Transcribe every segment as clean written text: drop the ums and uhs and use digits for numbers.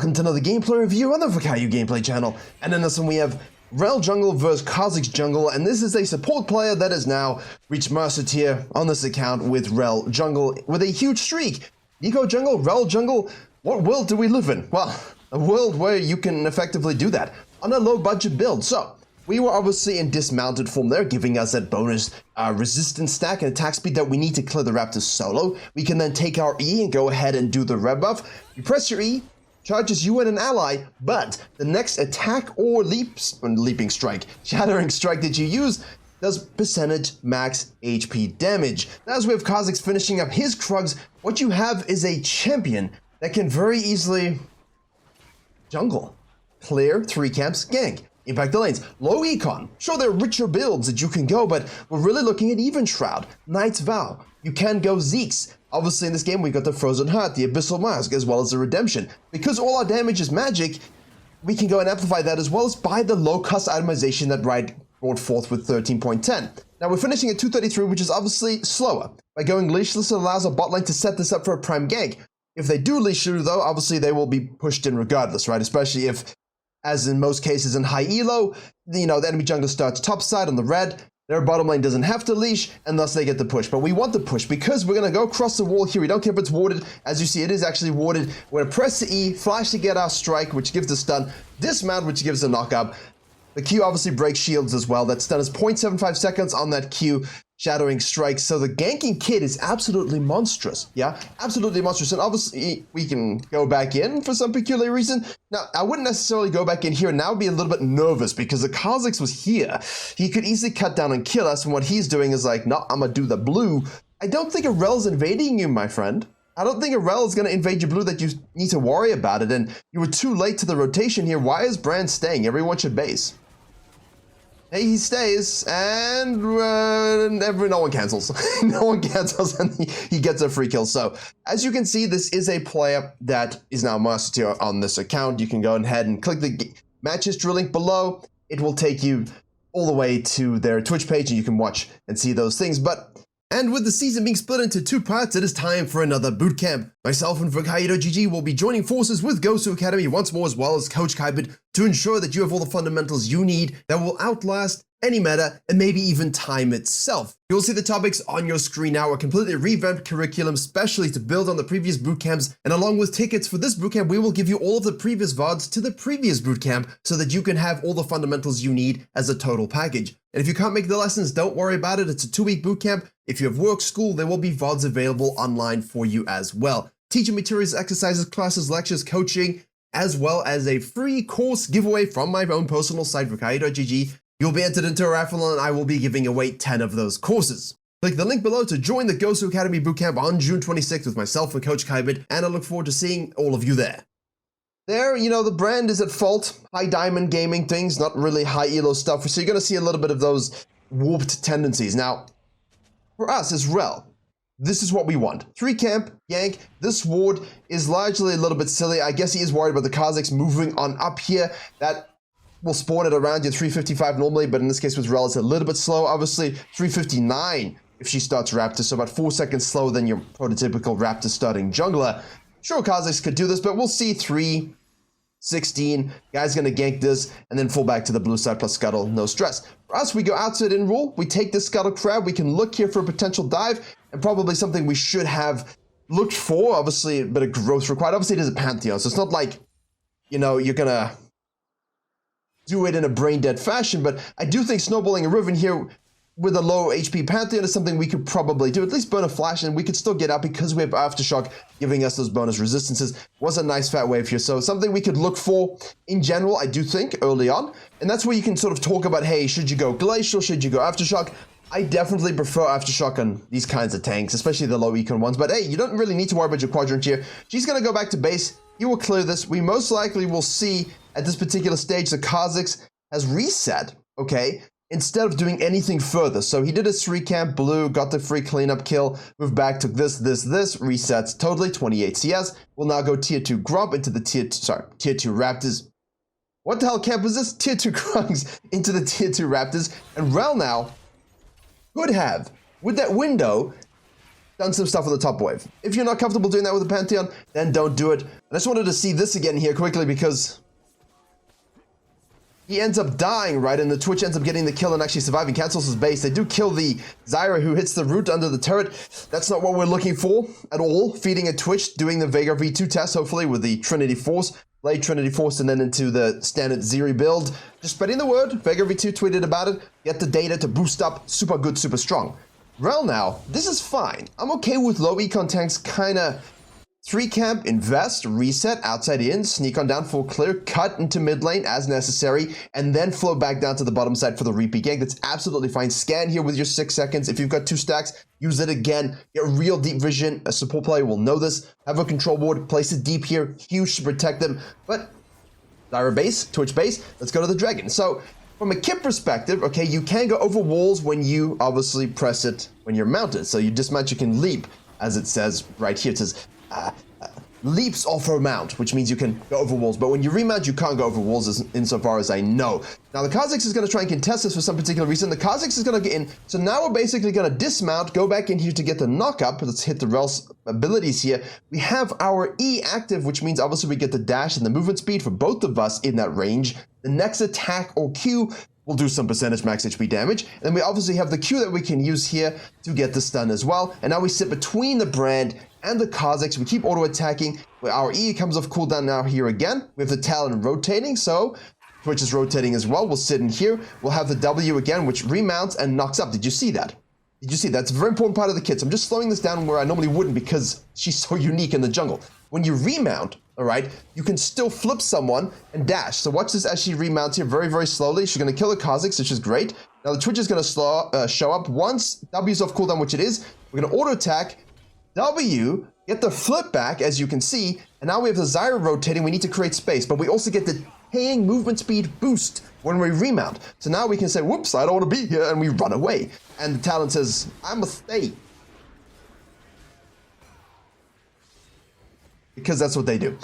welcome to another gameplay review on the Virkayu gameplay channel. And in this one we have RELL Jungle versus Kha'Zix Jungle, and this is a support player that has now reached Master Tier on this account with RELL Jungle with a huge streak. Eco Jungle, RELL Jungle, what world do we live in? Well, a world where you can effectively do that on a low budget build. So, we were obviously in dismounted form there, giving us that bonus resistance stack and attack speed that we need to clear the Raptors solo. We can then take our E and go ahead and do the red buff. You press your E, charges you and an ally, but the next attack or leaping strike, shattering strike that you use does percentage max HP damage. Now, as we have Kha'Zix finishing up his Krugs, what you have is a champion that can very easily jungle, clear 3 camps, gank, impact the lanes, low econ. Sure, there are richer builds that you can go, but we're really looking at Even Shroud, Knight's Vow. You can go Zeke's. Obviously in this game we got the Frozen Heart, the Abyssal Mask, as well as the Redemption. Because all our damage is magic, we can go and amplify that as well as buy the low-cost itemization that Riot brought forth with 13.10. Now we're finishing at 233, which is obviously slower. By going leashless, it allows our bot lane to set this up for a prime gank. If they do leash through though, obviously they will be pushed in regardless, right? Especially if, as in most cases in high elo, the enemy jungler starts topside on the red, their bottom lane doesn't have to leash, and thus they get the push. But we want the push because we're going to go across the wall here. We don't care if it's warded. As you see, it is actually warded. We're going to press the E, flash to get our strike, which gives the stun, dismount, which gives the knockup. The Q obviously breaks shields as well. That stun is 0.75 seconds on that Q, shadowing strike. So the ganking kit is absolutely monstrous. Yeah, absolutely monstrous. And obviously we can go back in for some peculiar reason. Now, I wouldn't necessarily go back in here and now be a little bit nervous because the Kha'Zix was here. He could easily cut down and kill us. And what he's doing is like, no, I'm gonna do the blue. I don't think a RELL's invading you, my friend. I don't think a RELL is going to invade your blue that you need to worry about it. And you were too late to the rotation here. Why is Brand staying? Everyone should base. Hey, he stays, and no one cancels. No one cancels, and he gets a free kill. So, as you can see, this is a player that is now Master Tier on this account. You can go ahead and click the match history link below. It will take you all the way to their Twitch page, and you can watch and see those things. And with the season being split into 2 parts, it is time for another bootcamp. Myself and Virkayu.gg will be joining forces with Gosu Academy once more, as well as Coach Kybit, to ensure that you have all the fundamentals you need that will outlast any meta and maybe even time itself. You'll see the topics on your screen now, a completely revamped curriculum specially to build on the previous bootcamps, and along with tickets for this bootcamp, we will give you all of the previous VODs to the previous bootcamp so that you can have all the fundamentals you need as a total package. And if you can't make the lessons, don't worry about it. It's a 2-week bootcamp. If you have work, school, there will be VODs available online for you as well. Teaching materials, exercises, classes, lectures, coaching, as well as a free course giveaway from my own personal site, Virkayu.gg. You'll be entered into a raffle and I will be giving away 10 of those courses. Click the link below to join the Gosu Academy Bootcamp on June 26th with myself and Coach Kybit, and I look forward to seeing all of you there. There, the brand is at fault. High diamond gaming things, not really high elo stuff. So you're going to see a little bit of those warped tendencies. Now, for us as RELL, this is what we want. 3 camp, gank. This ward is largely a little bit silly. I guess he is worried about the Kha'Zix moving on up here. That will spawn it around your 355 normally, but in this case with RELL, it's a little bit slow. Obviously, 359 if she starts Raptor, so about 4 seconds slower than your prototypical Raptor starting jungler. Sure, Kha'Zix could do this, but we'll see 3:16. Guy's gonna gank this and then fall back to the blue side plus scuttle, no stress. For us, we go outside in rule, we take this scuttle crab, we can look here for a potential dive, and probably something we should have looked for. Obviously, a bit of growth required. Obviously, it is a Pantheon, so it's not like, you're gonna do it in a brain-dead fashion, but I do think snowballing a Riven here with a low HP Pantheon is something we could probably do. At least burn a flash, and we could still get out because we have Aftershock giving us those bonus resistances. Was a nice fat wave here, so something we could look for in general, I do think, early on. And that's where you can sort of talk about, hey, should you go Glacial, should you go Aftershock? I definitely prefer Aftershock on these kinds of tanks, especially the low econ ones. But hey, you don't really need to worry about your quadrant here. She's going to go back to base. You will clear this. We most likely will see at this particular stage the Kha'Zix has reset, okay, instead of doing anything further. So he did his 3 camp blue, got the free cleanup kill, moved back, took this, resets totally, 28 CS. We'll now go tier 2 Grump into the tier 2 Raptors. What the hell camp is this? Tier 2 Krugs into the tier 2 Raptors. And RELL now could have, with that window, done some stuff with the top wave. If you're not comfortable doing that with the Pantheon, then don't do it. I just wanted to see this again here quickly because he ends up dying, right? And the Twitch ends up getting the kill and actually surviving, cancels his base. They do kill the Zyra who hits the root under the turret. That's not what we're looking for at all. Feeding a Twitch, doing the Vega V2 test, hopefully with the Trinity Force. Late Trinity Force and then into the standard Zeri build. Just spreading the word. Vega V2 tweeted about it. Get the data to boost up. Super good, super strong. RELL now, this is fine. I'm okay with low econ tanks kinda 3 camp, invest, reset, outside in, sneak on down full clear, cut into mid lane as necessary, and then flow back down to the bottom side for the repeat gank. That's absolutely fine. Scan here with your 6 seconds. If you've got 2 stacks, use it again. Get real deep vision. A support player will know this. Have a control board, place it deep here, huge to protect them. But Zyra base, Twitch base, let's go to the dragon. So from a kit perspective, okay, you can go over walls when you obviously press it when you're mounted. So you dismount, you can leap, as it says right here. It says, leaps off her mount, which means you can go over walls. But when you remount, you can't go over walls insofar as I know. Now, the Kha'Zix is going to try and contest this for some particular reason. The Kha'Zix is going to get in. So now we're basically going to dismount, go back in here to get the knock-up. Let's hit the RELL's abilities here. We have our E active, which means obviously we get the dash and the movement speed for both of us in that range. The next attack or Q will do some percentage max HP damage. And then we obviously have the Q that we can use here to get the stun as well. And now we sit between the brand and the Kha'Zix. We keep auto-attacking. Our E comes off cooldown now here again. We have the Talon rotating, so Twitch is rotating as well. We'll sit in here. We'll have the W again, which remounts and knocks up. Did you see that? Did you see that? That's a very important part of the kit. So I'm just slowing this down where I normally wouldn't because she's so unique in the jungle. When you remount, all right, you can still flip someone and dash. So watch this as she remounts here very, very slowly. She's going to kill the Kha'Zix, which is great. Now the Twitch is going to show up once W's off cooldown, which it is. We're going to auto-attack. W, get the flip back, as you can see, and now we have the Zyra rotating. We need to create space, but we also get the paying movement speed boost when we remount. So now we can say, whoops, I don't want to be here, and we run away. And the Talon says, I must stay. Because that's what they do.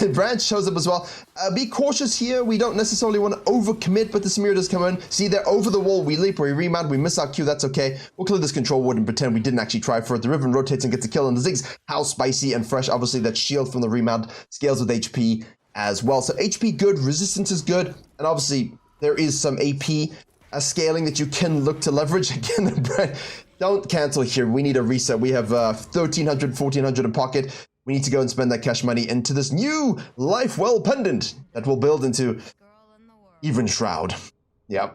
And Branch shows up as well. Be cautious here. We don't necessarily want to overcommit, but the Samira does come in. See, they're over the wall. We leap, we remount, we miss our Q. That's okay. We'll clear this control ward and pretend we didn't actually try for it. The Riven rotates and gets a kill. And the Ziggs, how spicy and fresh. Obviously, that shield from the remount scales with HP as well. So HP good, resistance is good. And obviously, there is some AP scaling that you can look to leverage. Again, Branch, don't cancel here. We need a reset. We have 1,300, 1,400 in pocket. We need to go and spend that cash money into this new Life Well pendant that will build into Even Shroud. Yeah.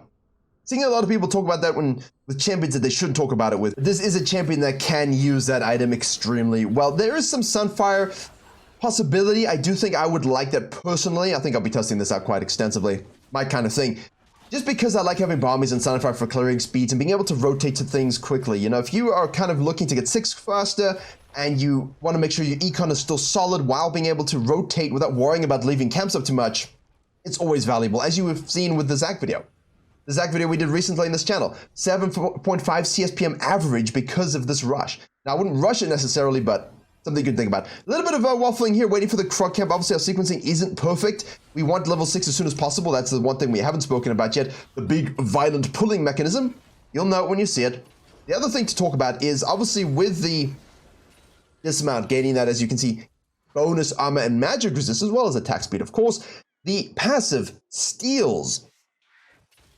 Seeing a lot of people talk about that with champions that they shouldn't talk about it with. This is a champion that can use that item extremely well. There is some Sunfire possibility. I do think I would like that personally. I think I'll be testing this out quite extensively. My kind of thing. Just because I like having Bombies and Sunfire for clearing speeds and being able to rotate to things quickly. You know, if you are kind of looking to get 6 faster and you want to make sure your econ is still solid while being able to rotate without worrying about leaving camps up too much, it's always valuable, as you have seen with the Zac video. The Zac video we did recently in this channel, 7.5 CSPM average because of this rush. Now, I wouldn't rush it necessarily, but something you can think about. A little bit of waffling here, waiting for the Krog camp. Obviously, our sequencing isn't perfect. We want level 6 as soon as possible. That's the one thing we haven't spoken about yet. The big violent pulling mechanism. You'll know it when you see it. The other thing to talk about is obviously with the dismount, gaining that, as you can see, bonus armor and magic resist, as well as attack speed, of course. The passive steals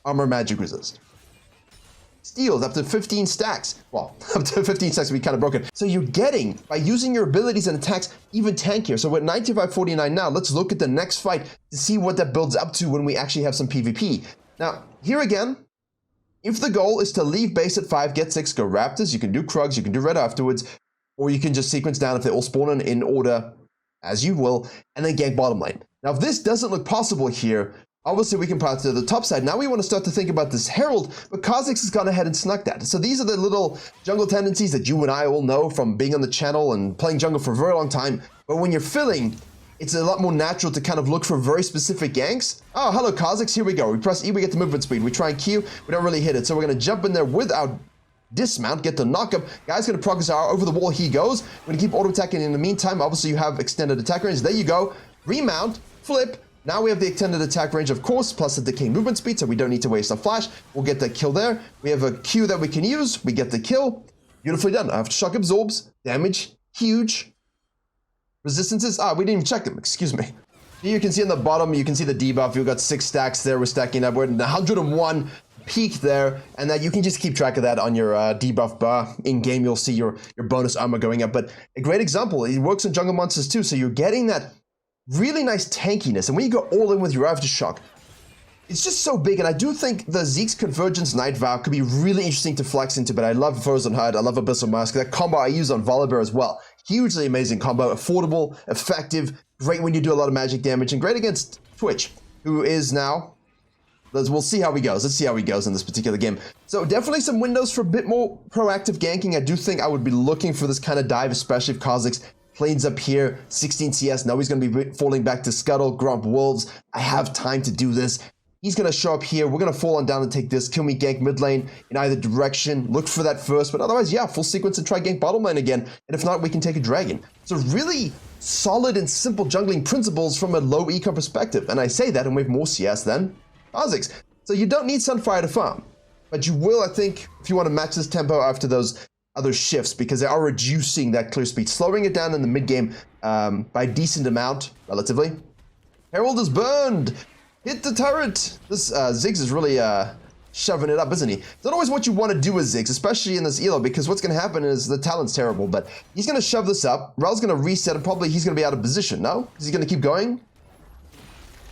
armor magic resist. Steals up to 15 stacks. Well, up to 15 stacks would be kind of broken. So you're getting, by using your abilities and attacks, even tankier. So we're at 9549 now. Let's look at the next fight to see what that builds up to when we actually have some PvP. Now, here again, if the goal is to leave base at 5, get 6, go Raptors, you can do Krugs, you can do Red afterwards, or you can just sequence down if they all spawn in order, as you will, and then gank bottom lane. Now, if this doesn't look possible here, obviously we can path to the top side. Now we want to start to think about this Herald, but Kha'Zix has gone ahead and snuck that. So these are the little jungle tendencies that you and I all know from being on the channel and playing jungle for a very long time. But when you're filling, it's a lot more natural to kind of look for very specific ganks. Oh, hello Kha'Zix, here we go. We press E, we get the movement speed. We try and Q, we don't really hit it. So we're going to jump in there with our dismount, get the knockup. Guy's going to proc his R, over the wall he goes. We're going to keep auto-attacking in the meantime. Obviously you have extended attack range. There you go. Remount, flip. Now we have the extended attack range, of course, plus the decaying movement speed, so we don't need to waste our flash. We'll get the kill there. We have a Q that we can use. We get the kill. Beautifully done. Aftershock absorbs. damage, huge. Resistances, we didn't even check them, excuse me. Here you can see on the bottom, you can see the debuff. You've got 6 stacks there. We're stacking up. We're at 101 peak there, and that you can just keep track of that on your debuff bar. In game, you'll see your bonus armor going up. But a great example, it works on jungle monsters too. So you're getting that really nice tankiness. And when you go all in with your Aftershock, it's just so big. And I do think the Zeke's Convergence Night Vow could be really interesting to flex into. But I love Frozen Heart. I love Abyssal Mask. That combo I use on Volibear as well. Hugely amazing combo. Affordable, effective, great when you do a lot of magic damage, and great against Twitch, who is now... We'll see how he goes. Let's see how he goes in this particular game. So definitely some windows for a bit more proactive ganking. I do think I would be looking for this kind of dive, especially if Kha'Zix planes up here, 16 CS. Now he's going to be falling back to Scuttle, Grump, Wolves. I have time to do this. He's going to show up here. We're going to fall on down and take this. Kill me gank mid lane in either direction. Look for that first. But otherwise, yeah, full sequence and try gank bottom lane again. And if not, we can take a dragon. So really solid and simple jungling principles from a low eco perspective. And I say that and we have more CS than Kha'Zix. So you don't need Sunfire to farm. But you will, I think, if you want to match this tempo after those other shifts, because they are reducing that clear speed, slowing it down in the mid game by a decent amount, relatively. Herald is burned. Hit the turret. This Ziggs is really shoving it up, isn't he? It's not always what you want to do with Ziggs, especially in this elo, because what's going to happen is the talent's terrible, but he's going to shove this up. Rel's going to reset, and probably he's going to be out of position, no? Is he going to keep going?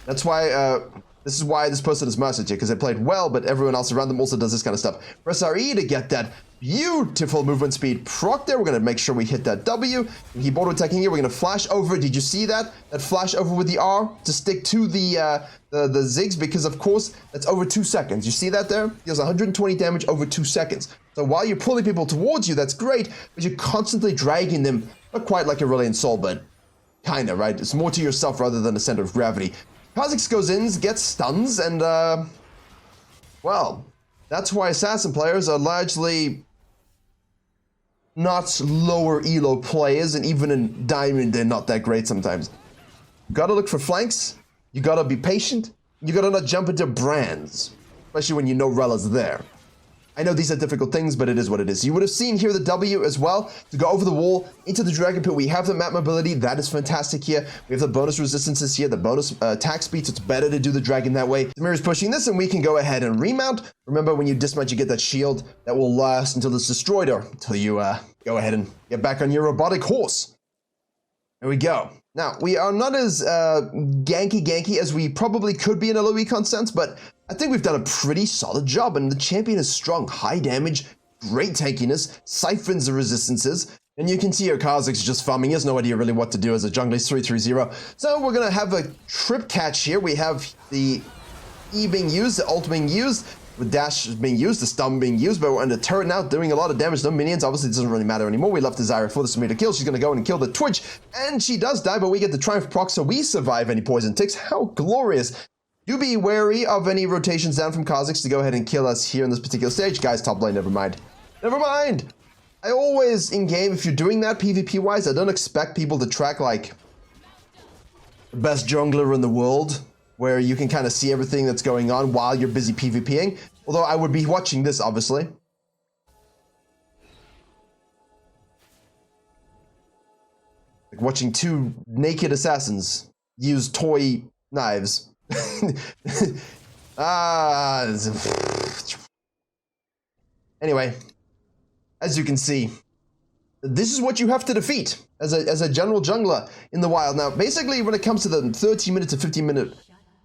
That's why, this is why this person is Mercer here, because they played well, but everyone else around them also does this kind of stuff. Press RE to get that beautiful movement speed proc there. We're going to make sure we hit that W. And keep auto attacking here. We're going to flash over. Did you see that? That flash over with the R to stick to the Ziggs, because of course that's over 2 seconds. You see that there? Deals 120 damage over 2 seconds. So while you're pulling people towards you, that's great, but you're constantly dragging them, not quite like Aurelion Sol, but kind of, right? It's more to yourself rather than a center of gravity. Kha'Zix goes in, gets stuns, and well, that's why Assassin players are largely not lower elo players, and even in Diamond, they're not that great sometimes. You gotta look for flanks, you gotta be patient, you gotta not jump into brands, especially when you know RELL is there. I know these are difficult things, but it is what it is. You would have seen here the W as well, to go over the wall into the Dragon Pit. We have the map mobility, that is fantastic here. We have the bonus resistances here, the bonus attack speed, so it's better to do the Dragon that way. Samir is pushing this, and we can go ahead and remount. Remember, when you dismount, you get that shield that will last until it's destroyed, or until you go ahead and get back on your robotic horse. There we go. Now, we are not as ganky as we probably could be in a low econ sense, but I think we've done a pretty solid job, and the champion is strong, high damage, great tankiness, siphons the resistances, and you can see here Kha'Zix is just farming. He has no idea really what to do as a jungler. He's 3-3-0. So we're going to have a trip catch here. We have the E being used, the ult being used, with dash being used, the stun being used, but we're under turret now, doing a lot of damage. No minions, obviously it doesn't really matter anymore. We left Desire for the Samir to kill. She's gonna go in and kill the Twitch, and she does die, but we get the Triumph proc, so we survive any poison ticks. How glorious. Do be wary of any rotations down from Kha'Zix to go ahead and kill us here in this particular stage. Guys, top lane, never mind. Never mind! I always, in-game, if you're doing that PvP-wise, I don't expect people to track, like, the best jungler in the world, where you can kind of see everything that's going on while you're busy PvPing. Although I would be watching this, obviously. Like watching two naked assassins use toy knives. Anyway, as you can see, this is what you have to defeat as a general jungler in the wild. Now, basically, when it comes to the 30-minute to 15-minute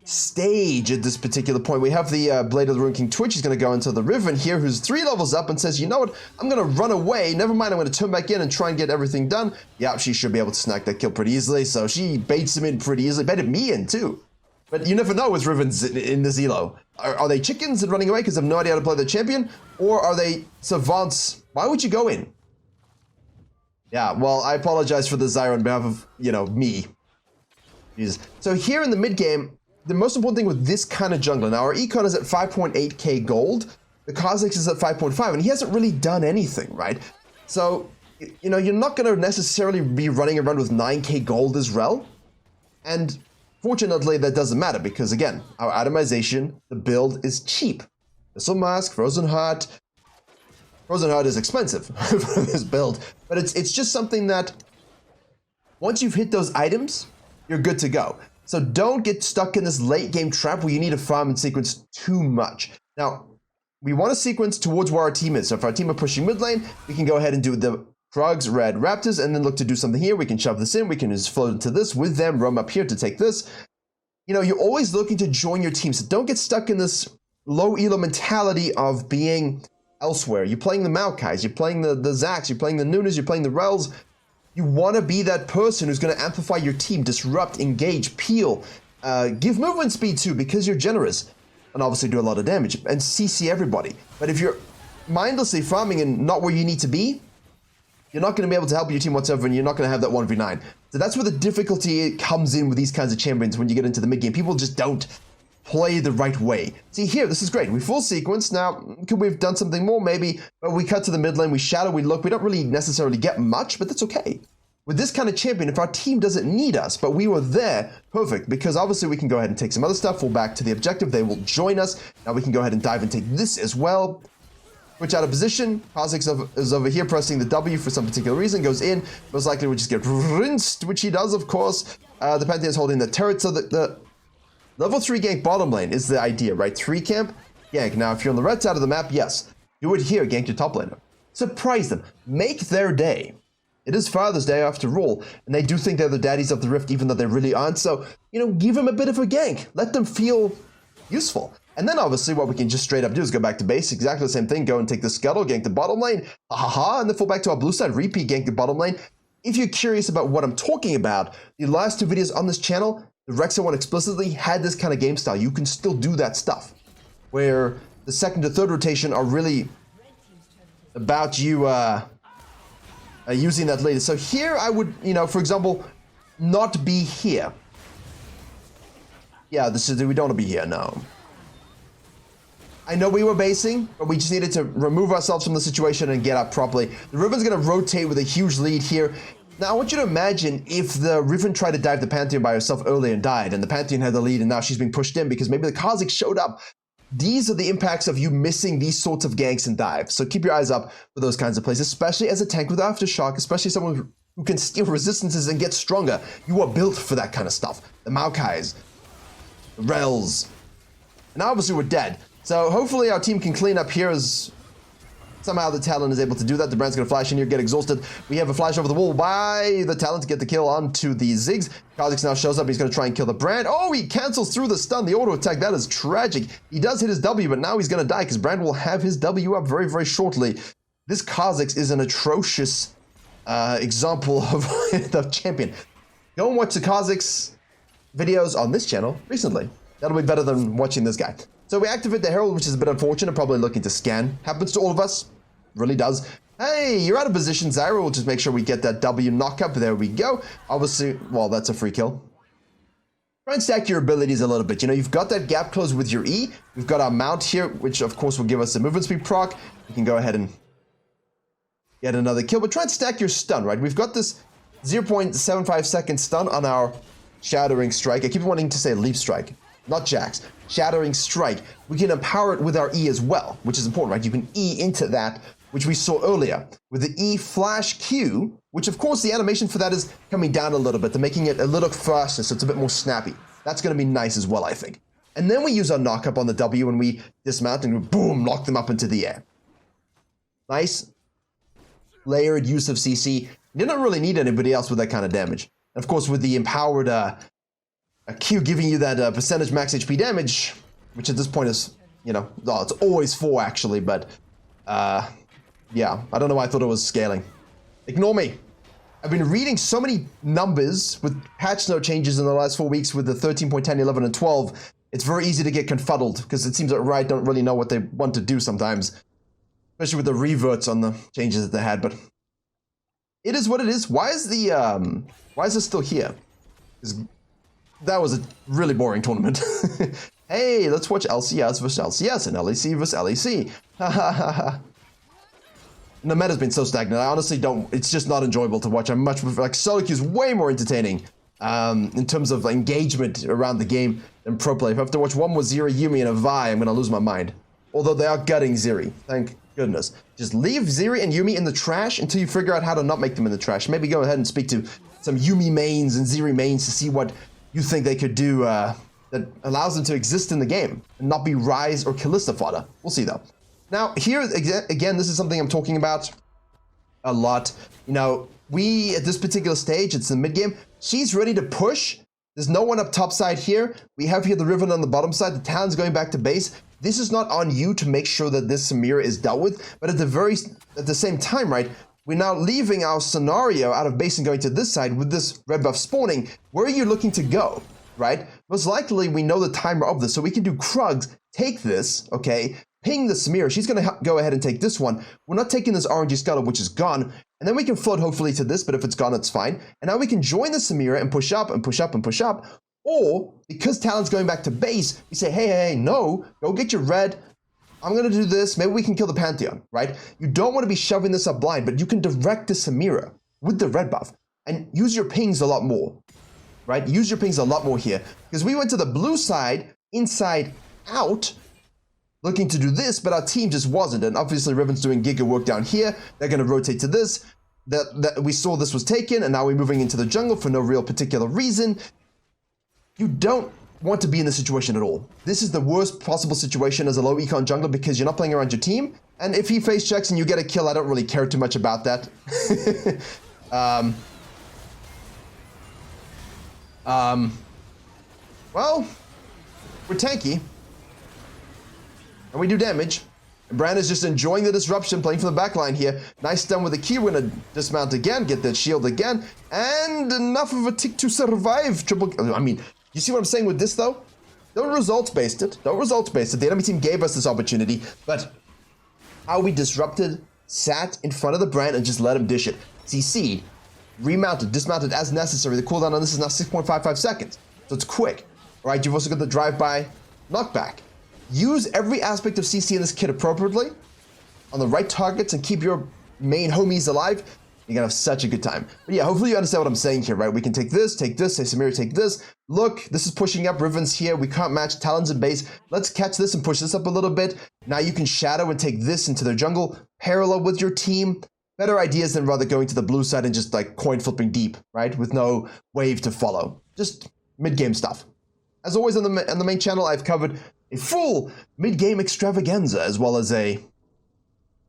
stage at this particular point, we have the Blade of the Rune King Twitch. He's going to go into the Riven here, who's 3 levels up, and says, you know what, I'm going to run away. Never mind, I'm going to turn back in and try and get everything done. Yeah, she should be able to snag that kill pretty easily, so she baits him in pretty easily. Baited me in, too. But you never know with Rivens in this elo. Are they chickens and running away because they have no idea how to play the champion? Or are they savants? Why would you go in? Yeah, well, I apologize for the Zyra on behalf of, you know, me. Jesus. So here in the mid game, the most important thing with this kind of jungler, now our econ is at 5.8k gold, the Kha'Zix is at 5.5, and he hasn't really done anything, right? So, you know, you're not going to necessarily be running around with 9k gold as RELL, and fortunately that doesn't matter, because again, our itemization, the build is cheap. Abyssal Mask, Frozen Heart, Frozen Heart is expensive for this build, but it's just something that once you've hit those items, you're good to go. So don't get stuck in this late game trap where you need to farm and sequence too much. Now, we want to sequence towards where our team is. So if our team are pushing mid lane, we can go ahead and do the Frogs, Red Raptors, and then look to do something here. We can shove this in. We can just float into this with them, roam up here to take this. You know, you're always looking to join your team. So don't get stuck in this low elo mentality of being elsewhere. You're playing the Maokais, you're playing the Zacs, you're playing the Nunas, you're playing the Rells. You want to be that person who's going to amplify your team, disrupt, engage, peel, give movement speed too because you're generous, and obviously do a lot of damage, and CC everybody. But if you're mindlessly farming and not where you need to be, you're not going to be able to help your team whatsoever, and you're not going to have that 1v9. So that's where the difficulty comes in with these kinds of champions when you get into the mid game. People just don't play the right way. See here, this is great. We full sequence. Now, could we have done something more? Maybe. But we cut to the mid lane, we shadow, we look. We don't really necessarily get much, but that's okay. With this kind of champion, if our team doesn't need us, but we were there, perfect. Because obviously we can go ahead and take some other stuff, fall back to the objective. They will join us. Now we can go ahead and dive and take this as well. Switch out of position. Kha'Zix is over here pressing the W for some particular reason. Goes in. Most likely we'll just get rinsed, which he does, of course. The Pantheon is holding the turret, so the level 3 gank bottom lane is the idea, right? 3 camp, gank. Now, if you're on the red side of the map, yes, do it here, gank your top laner. Surprise them. Make their day. It is Father's Day after all, and they do think they're the daddies of the Rift, even though they really aren't. So, you know, give them a bit of a gank. Let them feel useful. And then, obviously, what we can just straight up do is go back to base. Exactly the same thing. Go and take the scuttle, gank the bottom lane. And then fall back to our blue side, repeat, gank the bottom lane. If you're curious about what I'm talking about, the last 2 videos on this channel, the Rexa one explicitly had this kind of game style. You can still do that stuff, where the second to third rotation are really about you using that later. So here I would, you know, for example, not be here. Yeah, we don't want to be here, no. I know we were basing, but we just needed to remove ourselves from the situation and get up properly. The Riven's going to rotate with a huge lead here. Now, I want you to imagine if the Riven tried to dive the Pantheon by herself early and died, and the Pantheon had the lead, and now she's being pushed in because maybe the Kha'Zix showed up. These are the impacts of you missing these sorts of ganks and dives. So keep your eyes up for those kinds of plays, especially as a tank with Aftershock, especially someone who can steal resistances and get stronger. You are built for that kind of stuff. The Maokais, the Rells, and obviously we're dead. So hopefully our team can clean up here as somehow the Talon is able to do that. The Brand's going to flash in here, get exhausted. We have a flash over the wall by the Talon to get the kill onto the Ziggs. Kha'Zix now shows up. He's going to try and kill the Brand. Oh, he cancels through the stun, the auto attack. That is tragic. He does hit his W, but now he's going to die because Brand will have his W up very, very shortly. This Kha'Zix is an atrocious example of the champion. Go and watch the Kha'Zix videos on this channel recently. That'll be better than watching this guy. So we activate the Herald, which is a bit unfortunate, probably looking to scan. Happens to all of us. Really does. Hey, you're out of position, Zyra. We'll just make sure we get that W knock up. There we go. Obviously, well, that's a free kill. Try and stack your abilities a little bit. You know, you've got that gap close with your E. We've got our mount here, which of course will give us a movement speed proc. We can go ahead and get another kill, but try and stack your stun, right? We've got this 0.75 second stun on our Shattering Strike. I keep wanting to say Leap Strike, not Jax. Shattering Strike. We can empower it with our E as well, which is important, right? You can E into that, which we saw earlier with the E flash Q, which of course the animation for that is coming down a little bit. They're making it a little faster, so it's a bit more snappy. That's going to be nice as well, I think. And then we use our knock up on the W when we dismount and boom, knock them up into the air. Nice layered use of CC. You don't really need anybody else with that kind of damage. And of course, with the empowered a Q giving you that percentage max HP damage, which at this point is, you know, oh, it's always 4 actually, but yeah, I don't know why I thought it was scaling. Ignore me. I've been reading so many numbers with patch note changes in the last 4 weeks with the 13.10, 11, and 12. It's very easy to get confuddled because it seems that Riot don't really know what they want to do sometimes, especially with the reverts on the changes that they had, but it is what it is. Why is this still here? That was a really boring tournament. Hey, let's watch LCS versus LCS and LEC versus LEC. The meta's been so stagnant. I honestly don't, it's just not enjoyable to watch. I much prefer, like, solo queue is way more entertaining in terms of engagement around the game than pro play. If I have to watch one with Ziri, Yumi, and a Vi, I'm going to lose my mind. Although they are gutting Ziri. Thank goodness. Just leave Ziri and Yuumi in the trash until you figure out how to not make them in the trash. Maybe go ahead and speak to some Yuumi mains and Ziri mains to see what you think they could do that allows them to exist in the game and not be Rise or Kalista fodder. We'll see though. Now here, again, this is something I'm talking about a lot. You know, we, at this particular stage, it's the mid game, she's ready to push. There's no one up top side here. We have here the Riven on the bottom side. The Talon's going back to base. This is not on you to make sure that this Samira is dealt with, but at the same time, right, we're now leaving our scenario out of base and going to this side with this red buff spawning. Where are you looking to go, right? Most likely, we know the timer of this, so we can do Krugs, take this, okay, ping the Samira. She's going to go ahead and take this one. We're not taking this RNG Scuttle, which is gone, and then we can float hopefully to this, but if it's gone, it's fine. And now we can join the Samira and push up and push up and push up, or because Talon's going back to base, we say, hey, no, go get your red. I'm going to do this. Maybe we can kill the Pantheon, right? You don't want to be shoving this up blind, but you can direct the Samira with the red buff and use your pings a lot more, right? Use your pings a lot more here because we went to the blue side, inside out, looking to do this, but our team just wasn't. And obviously Riven's doing giga work down here. They're going to rotate to this. That we saw this was taken, and now we're moving into the jungle for no real particular reason. You don't want to be in this situation at all. This is the worst possible situation as a low econ jungler because you're not playing around your team. And if he face checks and you get a kill, I don't really care too much about that. Well, we're tanky. And we do damage. And Brand is just enjoying the disruption, playing from the backline here. Nice stun with the key. We're going to dismount again, get that shield again. And enough of a tick to survive. I mean, you see what I'm saying with this, though? Don't results-based it. Don't results-based it. The enemy team gave us this opportunity, but how we disrupted, sat in front of the Brand, and just let him dish it. CC, remounted, dismounted as necessary. The cooldown on this is now 6.55 seconds, so it's quick. All right, you've also got the drive-by knockback. Use every aspect of CC in this kit appropriately, on the right targets, and keep your main homies alive. You're gonna have such a good time. But yeah, hopefully you understand what I'm saying here, right? We can take this, say Samira, take this. Look, this is pushing up, Riven's here, we can't match Talons in base. Let's catch this and push this up a little bit. Now you can shadow and take this into their jungle, parallel with your team. Better ideas than rather going to the blue side and just like coin flipping deep, right? With no wave to follow. Just mid-game stuff. As always on the main channel, I've covered a full mid-game extravaganza as well as a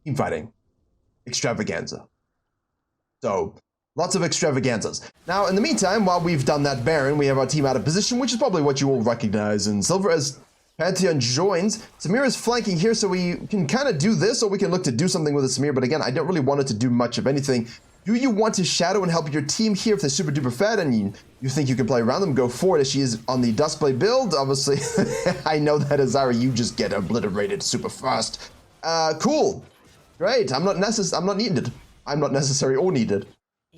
team fighting extravaganza. So, lots of extravaganzas. Now, in the meantime, while we've done that Baron, we have our team out of position, which is probably what you all recognize in silver as Pantheon joins. Samira's flanking here, so we can kind of do this, or we can look to do something with the Samira, but again, I don't really want it to do much of anything. Do you want to shadow and help your team here if they're super duper fed and you think you can play around them? Go for it as she is on the Duskblade build. Obviously, I know that Azara, you just get obliterated super fast. Cool. Great. I'm not needed. I'm not necessary or needed.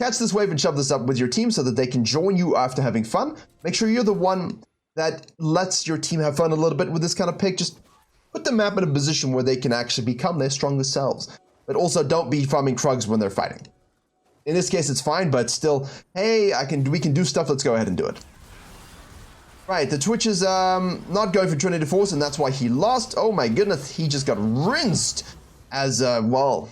Catch this wave and shove this up with your team so that they can join you after having fun. Make sure you're the one that lets your team have fun a little bit with this kind of pick. Just put the map in a position where they can actually become their strongest selves. But also don't be farming Krugs when they're fighting. In this case, it's fine, but still, hey, we can do stuff. Let's go ahead and do it. Right, the Twitch is not going for Trinity Force, and that's why he lost. Oh my goodness, he just got rinsed as, well,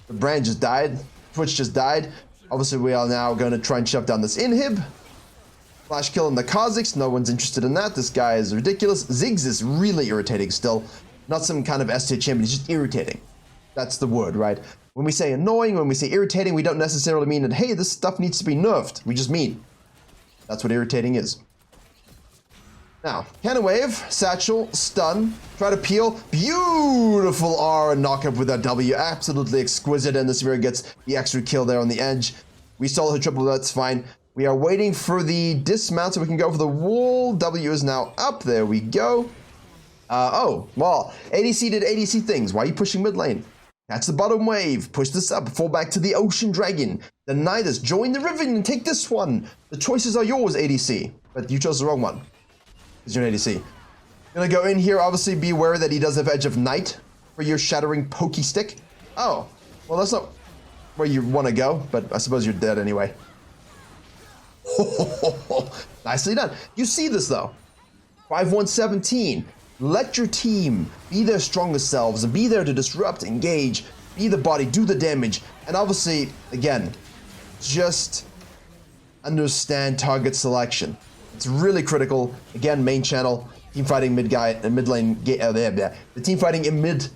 the Brand just died. Twitch just died. Obviously, we are now going to try and shove down this inhib. Flash kill on the Kha'Zix. No one's interested in that. This guy is ridiculous. Ziggs is really irritating still. Not some kind of S tier champion. He's just irritating. That's the word, right? When we say annoying, when we say irritating, we don't necessarily mean that, hey, this stuff needs to be nerfed. We just mean that's what irritating is. Now, cannon wave, satchel, stun, try to peel. Beautiful R and knock up with that W. Absolutely exquisite. And the Samira gets the extra kill there on the edge. We stole her triple, that's fine. We are waiting for the dismount so we can go for the wall. W is now up. There we go. Oh, well, ADC did ADC things. Why are you pushing mid lane? Catch the bottom wave. Push this up. Fall back to the Ocean Dragon. Deny this. Join the Riven and take this one. The choices are yours, ADC. But you chose the wrong one. Because you're an ADC. Gonna go in here. Obviously, be aware that he does have Edge of Night for your shattering pokey stick. Oh, well, that's not where you want to go. But I suppose you're dead anyway. Nicely done. You see this, though. 5-1-17. Let your team be their strongest selves and be there to disrupt, engage, be the body, do the damage. And obviously, again, just understand target selection. It's really critical. Again, main channel, team fighting mid lane, the team fighting in mid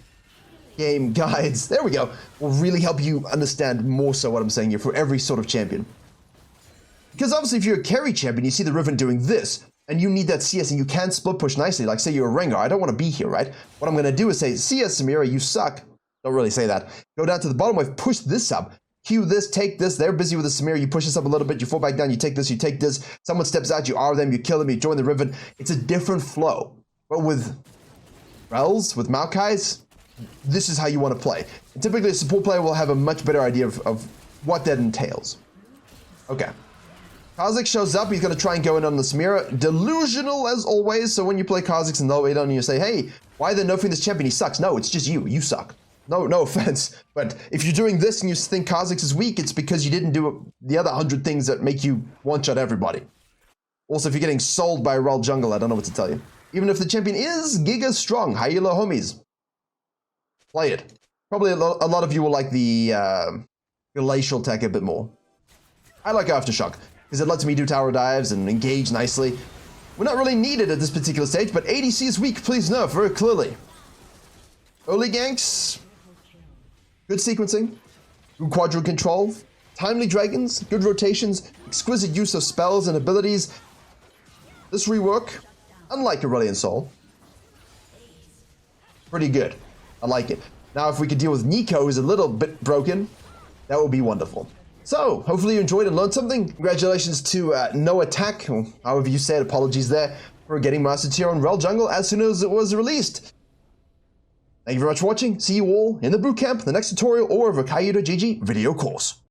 game guides, there we go, will really help you understand more so what I'm saying here for every sort of champion. Because obviously if you're a carry champion, you see the Riven doing this, and you need that CS and you can split push nicely, like say you're a Rengar, I don't want to be here, right? What I'm going to do is say, CS Samira, you suck. Don't really say that. Go down to the bottom wave, push this up, Q this, take this, they're busy with the Samira, you push this up a little bit, you fall back down, you take this, someone steps out, you R them, you kill them, you join the Riven. It's a different flow. But with Rells, with Maokai's, this is how you want to play. And typically a support player will have a much better idea of what that entails. Okay. Kha'Zix shows up, he's going to try and go in on the Samira. Delusional as always, so when you play Kha'Zix and they'll wait on you and say, hey, why are they nerfing this champion? He sucks. No, it's just you. You suck. No offense. But if you're doing this and you think Kha'Zix is weak, it's because you didn't do the other 100 things that make you one-shot everybody. Also, if you're getting sold by a RELL jungle, I don't know what to tell you. Even if the champion is giga strong, Hyela homies. Play it. Probably a lot of you will like the glacial tech a bit more. I like Aftershock, because it lets me do tower dives and engage nicely. We're not really needed at this particular stage, but ADC is weak, please nerf, very clearly. Early ganks, good sequencing, good quadro control, timely dragons, good rotations, exquisite use of spells and abilities. This rework, unlike Aurelion Sol, pretty good. I like it. Now, if we could deal with Nico, who's a little bit broken, that would be wonderful. So, hopefully you enjoyed and learned something. Congratulations to No Attack, or however you say it, apologies there, for getting Master Tier on RELL Jungle as soon as it was released. Thank you very much for watching. See you all in the bootcamp, the next tutorial, or Virkayu.gg video course.